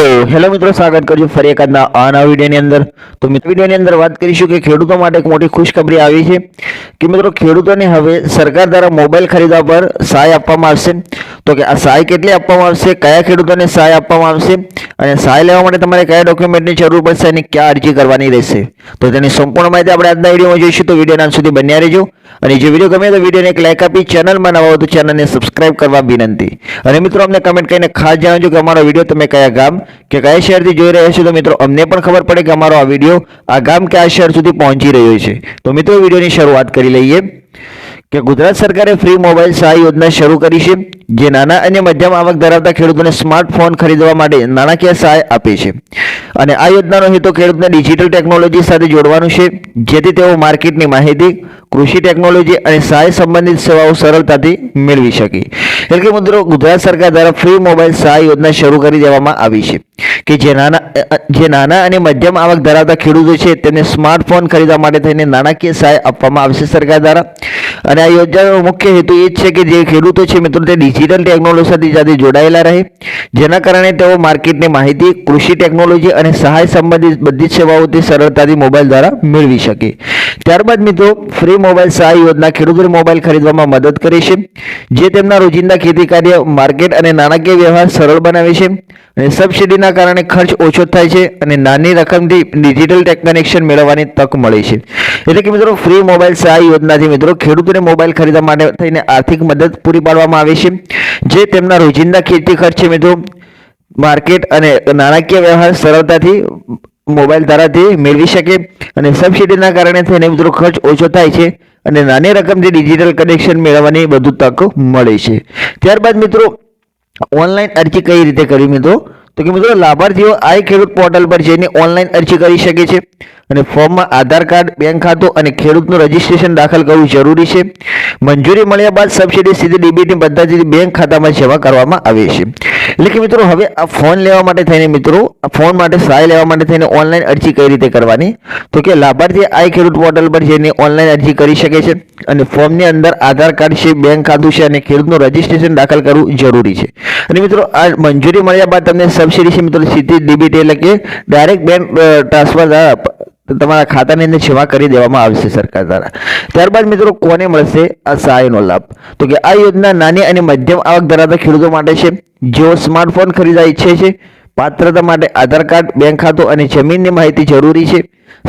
તો હેલો મિત્રો, સ્વાગત કરજો ફરી એક નવા વિડીયોની અંદર. તો મિત્રો વિડીયોની અંદર વાત કરીશું કે ખેડૂતો માટે એક મોટી ખુશખબરી આવી છે કે મિત્રો ખેડૂતોને હવે સરકાર દ્વારા મોબાઈલ ખરીદવા પર સહાય આપવામાં આવશે. તો કે આ સહાય કેટલી આપવામાં આવશે, કયા ખેડૂતોને સહાય આપવામાં આવશે અને સહાય લેવા માટે તમારે કયા ડોક્યુમેન્ટની જરૂર પડશે અને ક્યાં અરજી કરવાની રહેશે, તો તેની સંપૂર્ણ માહિતી આપણે આજના વિડીયોમાં જોઈશું. તો વિડીયોના અંત સુધી બન્યા રહેજો અને જો વિડીયો ગમે તો વિડીયોને એક લાઈક આપી, ચેનલમાં નવા હો તો ચેનલને સબસ્ક્રાઇબ કરવા વિનંતી. અને મિત્રો અમને કમેન્ટ કરીને ખાસ જણાવજો કે અમારો વિડીયો તમે કયા ગામ કે કયા શહેરથી જોઈ રહ્યા છો, તો મિત્રો અમને પણ ખબર પડે કે અમારો આ વિડીયો આ ગામ કે આ શહેર સુધી પહોંચી રહ્યો છે. તો મિત્રો વિડીયોની શરૂઆત કરી લઈએ કે ગુજરાત સરકારે ફ્રી મોબાઈલ સહાય યોજના શરૂ કરી છે, જે નાના અને મધ્યમ આવક ધરાવતા ખેડૂતોને સ્માર્ટફોન ખરીદવા માટે નાણાકીય સહાય આપે છે. અને આ યોજનાનો હેતુ ખેડૂતને ડિજિટલ ટેકનોલોજી સાથે જોડવાનું છે, જેથી તેઓ માર્કેટની માહિતી, કૃષિ ટેકનોલોજી અને સહાય સંબંધિત સેવાઓ સરળતાથી મેળવી શકે. એટલે કે મિત્રો ગુજરાત સરકાર દ્વારા ફ્રી મોબાઈલ સહાય યોજના શરૂ કરી દેવામાં આવી છે કે જે નાના અને મધ્યમ આવક ધરાવતા ખેડૂતો છે તેમને સ્માર્ટફોન ખરીદવા માટે થઈને નાણાકીય સહાય આપવામાં આવશે સરકાર દ્વારા. અને આ યોજનાનો મુખ્ય હેતુ એ જ છે કે જે ખેડૂતો છે મિત્રો તે ડિજિટલ ટેકનોલોજી સાથે જોડાયેલા રહે, જેના કારણે તેઓ માર્કેટની માહિતી, કૃષિ ટેકનોલોજી અને સહાય સંબંધિત બધી જ સેવાઓ તે સરળતાથી મોબાઈલ દ્વારા મેળવી શકે. ત્યારબાદ મિત્રો ફ્રી મોબાઈલ સહાય યોજના ખેડૂતોને મોબાઈલ ખરીદવામાં મદદ કરે છે, જે તેમના રોજિંદા ખેતી કાર્ય, માર્કેટ અને નાણાકીય વ્યવહાર સરળ બનાવે છે. અને સબસિડીના કારણે ખર્ચ ઓછો થાય છે અને નાની રકમથી ડિજિટલ કનેક્શન મેળવવાની તક મળે છે. એટલે કે મિત્રો ફ્રી મોબાઈલ સહાય યોજનાથી મિત્રો ખેડૂતોને મોબાઈલ ખરીદવા માટે થઈને આર્થિક મદદ પૂરી પાડવામાં આવે છે, જે તેમના રોજિંદા ખેતી ખર્ચ છે મિત્રો, માર્કેટ અને નાણાકીય વ્યવહાર સરળતાથી મોબાઈલ દ્વારાથી મેળવી શકે. અને સબસિડીના કારણે થઈને મિત્રો ખર્ચ ઓછો થાય છે અને નાની રકમથી ડિજિટલ કનેક્શન મેળવવાની વધુ તક મળે છે. ત્યારબાદ મિત્રો ઓનલાઈન અરજી કઈ રીતે કરવી મિત્રો, તો કે મિત્રો લાભાર્થીઓ આ ખેડૂત પોર્ટલ પર જઈને ઓનલાઈન અરજી કરી શકે છે અને ફોર્મમાં આધાર કાર્ડ, બેંક ખાતું અને ખેડૂતનું રજીસ્ટ્રેશન દાખલ કરવું જરૂરી છે. મંજૂરી મળ્યા બાદ સબસિડી સીધી ડીબીટી પદ્ધતિથી બેંક ખાતામાં જમા કરવામાં આવે છે. એટલે કે મિત્રો હવે આ ફોન લેવા માટે થઈને મિત્રો આ ફોન માટે સહાય લેવા માટે થઈને ઓનલાઈન અરજી કઈ રીતે કરવાની, તો કે લાભાર્થી આ ખેડૂત પોર્ટલ પર જઈને ઓનલાઈન અરજી કરી શકે છે અને ફોર્મની અંદર આધાર કાર્ડ છે, બેંક ખાતું છે અને ખેડૂતનું રજીસ્ટ્રેશન દાખલ કરવું જરૂરી છે. અને મિત્રો આ મંજૂરી મળ્યા બાદ તમને સબસિડી છે મિત્રો સીધી ડીબીટી એટલે કે ડાયરેક્ટ બેંક ટ્રાન્સફર દ્વારા તમારા ખાતાની અંદર જમા કરી દેવામાં આવશે સરકાર દ્વારા. ત્યારબાદ મિત્રો કોને મળશે આ સહાયનો લાભ, તો કે આ યોજના નાની અને મધ્યમ આવક ધરાવતા ખેડૂતો માટે છે, જેઓ સ્માર્ટફોન ખરીદવા ઈચ્છે છે. પાત્રતા માટે આધાર કાર્ડ, બેંક ખાતું અને જમીનની માહિતી જરૂરી છે.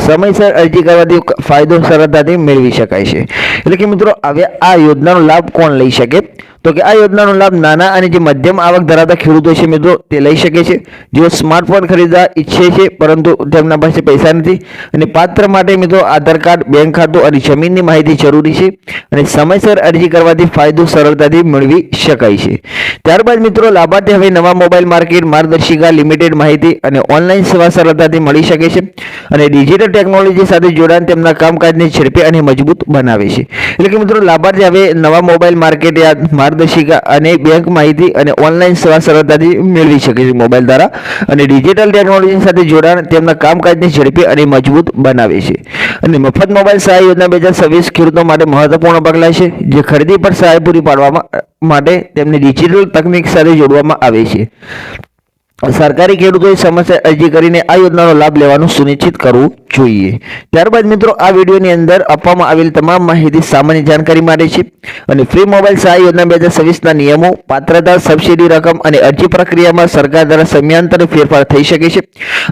સમયસર અરજી કરવાથી ફાયદો સરળતાથી મેળવી શકાય છે. એટલે કે મિત્રો હવે આ યોજનાનો લાભ કોણ લઈ શકે, તો કે આ યોજનાનો લાભ નાના અને જે મધ્યમ આવક ધરાવતા ખેડૂતો છે મિત્રો તે લઈ શકે છે, જેઓ સ્માર્ટફોન ખરીદવા ઈચ્છે છે પરંતુ તેમના પાસે પૈસા નથી. અને પાત્ર માટે મિત્રો આધાર કાર્ડ, બેંક ખાતું અને જમીનની માહિતી જરૂરી છે અને સમયસર અરજી કરવાથી ફાયદો સરળતાથી મેળવી શકાય છે. ત્યારબાદ મિત્રો લાભાર્થી હવે નવા મોબાઈલ માર્કેટ માર્ગદર્શિકા, લિમિટેડ માહિતી અને ઓનલાઈન સેવા સરળતાથી મળી શકે છે અને ડિજિટલ ટેકનોલોજી સાથે જોડાણ તેમના કામકાજને ઝડપી અને મજબૂત બનાવે છે. એટલે કે મિત્રો લાભાર્થી હવે નવા મોબાઈલ માર્કેટ માર્ગદર્શિકા અને બેંક માહિતી અને ઓનલાઈન સેવા સરળતાથી મેળવી શકે છે મોબાઈલ દ્વારા અને ડિજિટલ ટેકનોલોજી સાથે જોડાણ તેમના કામકાજને ઝડપી અને મજબૂત બનાવે છે. અને મફત મોબાઈલ સહાય યોજના 2026 ખેડૂતો માટે મહત્વપૂર્ણ પગલાં છે, જે ખરીદી પર સહાય પૂરી પાડવા માટે તેમને ડિજિટલ તકનીક સાથે જોડવામાં આવે છે. સરકારી ખેડૂતોએ સમયસર અરજી કરીને આ યોજનાનો લાભ લેવાનું સુનિશ્ચિત કરવું જોઈએ. ત્યારબાદ મિત્રો આ વિડીયોની અંદર આપવામાં આવેલ તમામ માહિતી સામાન્ય જાણકારી માટે છે અને ફ્રી મોબાઈલ સહાય યોજના 2026ના નિયમો, પાત્રતા, સબસિડી રકમ અને અરજી પ્રક્રિયામાં સરકાર દ્વારા સમયાંતરે ફેરફાર થઈ શકે છે.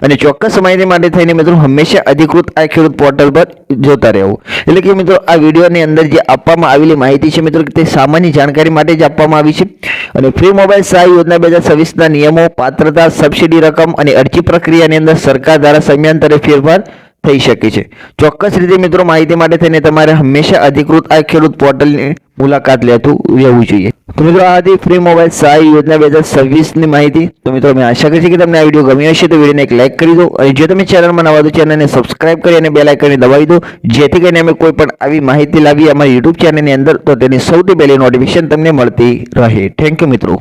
અને ચોક્કસ માહિતી માટે થઈને મિત્રો હંમેશા અધિકૃત આ ખેડૂત પોર્ટલ પર જોતા રહેવું. એટલે કે મિત્રો આ વિડીયોની અંદર જે આપવામાં આવેલી માહિતી છે મિત્રો તે સામાન્ય જાણકારી માટે જ આપવામાં આવી છે. અને ફ્રી મોબાઈલ સહાય યોજના 2026ના નિયમો, પાત્રતા, સબસિડી રકમ અને અરજી પ્રક્રિયાની અંદર સરકાર દ્વારા સમયાંતરે ફેરફાર થઈ શકે છે. ચોક્કસ રીતે મિત્રો માહિતી માટે થઈને તમારે હંમેશા અધિકૃત આ ખેડૂત પોર્ટલની મુલાકાત લેતું રહેવું જોઈએ. તો મિત્રો આ હતી ફ્રી મોબાઈલ સહાય યોજના 2026ની માહિતી. તો મિત્રો અમે આશા કરીએ કે તમને આ વિડીયો ગમ્યો હશે તો વિડીયોને એક લાઈક કરી દો અને જો તમે ચેનલમાં નવા તો ચેનલને સબસ્ક્રાઇબ કરી અને બેલ આઇકનને દબાવી દો, જેથી કરીને અમે કોઈ પણ આવી માહિતી લાવીએ અમારી યુટ્યુબ ચેનલની અંદર તો તેની સૌથી પહેલી નોટિફિકેશન તમને મળતી રહે. થેન્ક યુ મિત્રો.